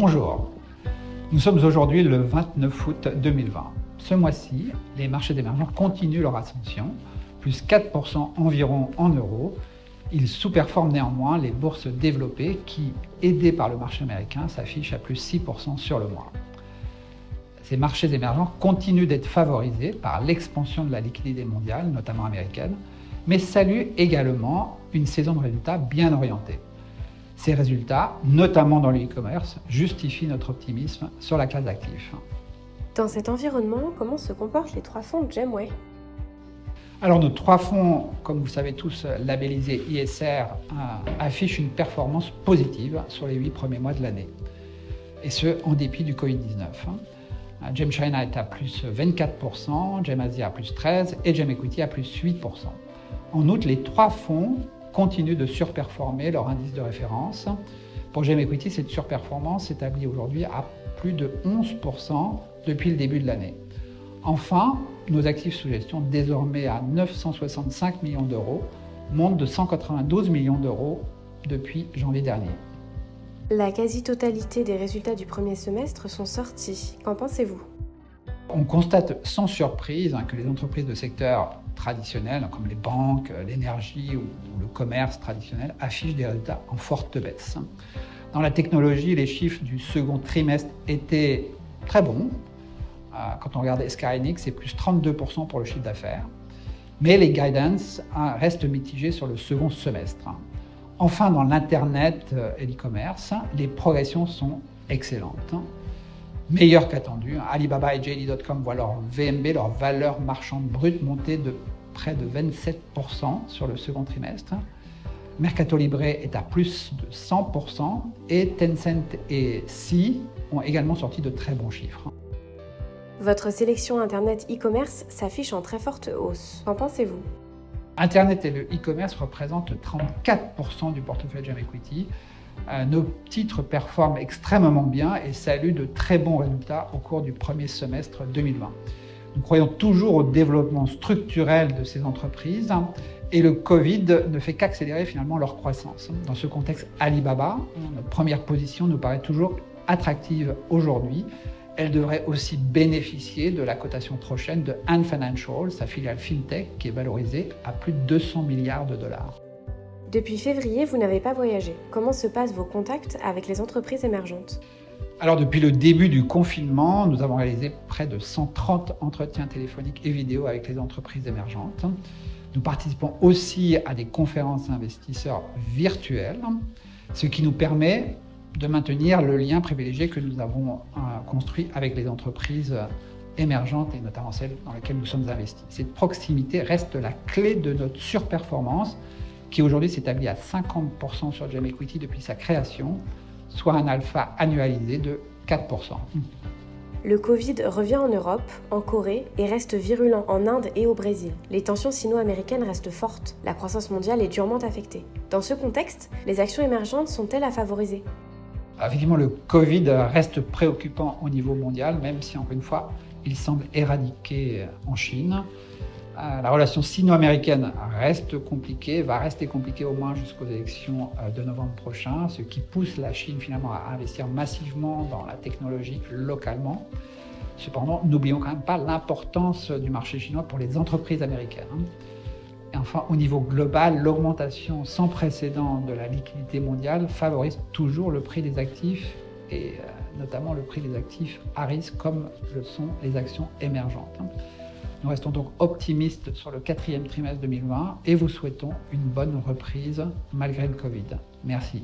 Bonjour, nous sommes aujourd'hui le 29 août 2020. Ce mois-ci, les marchés émergents continuent leur ascension, plus 4% environ en euros. Ils sous-performent néanmoins les bourses développées qui, aidées par le marché américain, s'affichent à plus 6% sur le mois. Ces marchés émergents continuent d'être favorisés par l'expansion de la liquidité mondiale, notamment américaine, mais saluent également une saison de résultats bien orientée. Ces résultats, notamment dans le e-commerce, justifient notre optimisme sur la classe d'actifs. Dans cet environnement, comment se comportent les trois fonds Gemway? Alors nos trois fonds, comme vous savez tous, labellisés ISR, affichent une performance positive sur les 8 premiers mois de l'année. Et ce, en dépit du Covid-19. Gem China est à plus 24%, Gem Asia à plus 13% et Gem Equity à plus 8%. En outre, les trois fonds continuent de surperformer leur indice de référence. Pour Gem Equity, cette surperformance s'établit aujourd'hui à plus de 11% depuis le début de l'année. Enfin, nos actifs sous gestion, désormais à 965 millions d'euros, montent de 192 millions d'euros depuis janvier dernier. La quasi-totalité des résultats du premier semestre sont sortis. Qu'en pensez-vous? On constate sans surprise que les entreprises de secteur traditionnels, comme les banques, l'énergie ou le commerce traditionnel, affichent des résultats en forte baisse. Dans la technologie, les chiffres du second trimestre étaient très bons. Quand on regarde SK Hynix, c'est plus 32% pour le chiffre d'affaires. Mais les guidance restent mitigés sur le second semestre. Enfin, dans l'Internet et l'e-commerce, les progressions sont excellentes. Meilleures qu'attendues, Alibaba et JD.com voient leur VMB, leur valeur marchande brute, monter de près de 27% sur le second trimestre. Mercado Libre est à plus de 100% et Tencent et Sea ont également sorti de très bons chiffres. Votre sélection Internet e-commerce s'affiche en très forte hausse. Qu'en pensez-vous? Internet et le e-commerce représentent 34% du portefeuille Gem Equity. Nos titres performent extrêmement bien et saluent de très bons résultats au cours du premier semestre 2020. Nous croyons toujours au développement structurel de ces entreprises et le Covid ne fait qu'accélérer finalement leur croissance. Dans ce contexte, Alibaba, notre première position, nous paraît toujours attractive aujourd'hui. Elle devrait aussi bénéficier de la cotation prochaine de Ant Financial, sa filiale FinTech, qui est valorisée à plus de 200 milliards de dollars. Depuis février, vous n'avez pas voyagé. Comment se passent vos contacts avec les entreprises émergentes? Alors, depuis le début du confinement, nous avons réalisé près de 130 entretiens téléphoniques et vidéo avec les entreprises émergentes. Nous participons aussi à des conférences investisseurs virtuelles, ce qui nous permet de maintenir le lien privilégié que nous avons construit avec les entreprises émergentes et notamment celles dans lesquelles nous sommes investis. Cette proximité reste la clé de notre surperformance qui aujourd'hui s'établit à 50% sur Gem Equity depuis sa création, soit un alpha annualisé de 4%. Le Covid revient en Europe, en Corée et reste virulent en Inde et au Brésil. Les tensions sino-américaines restent fortes. La croissance mondiale est durement affectée. Dans ce contexte, les actions émergentes sont-elles à favoriser? Effectivement, le Covid reste préoccupant au niveau mondial, même si, encore une fois, il semble éradiqué en Chine. La relation sino-américaine reste compliquée, va rester compliquée au moins jusqu'aux élections de novembre prochain, ce qui pousse la Chine finalement à investir massivement dans la technologie localement. Cependant, n'oublions quand même pas l'importance du marché chinois pour les entreprises américaines. Et enfin, au niveau global, l'augmentation sans précédent de la liquidité mondiale favorise toujours le prix des actifs et notamment le prix des actifs à risque comme le sont les actions émergentes. Nous restons donc optimistes sur le quatrième trimestre 2020 et vous souhaitons une bonne reprise malgré le Covid. Merci.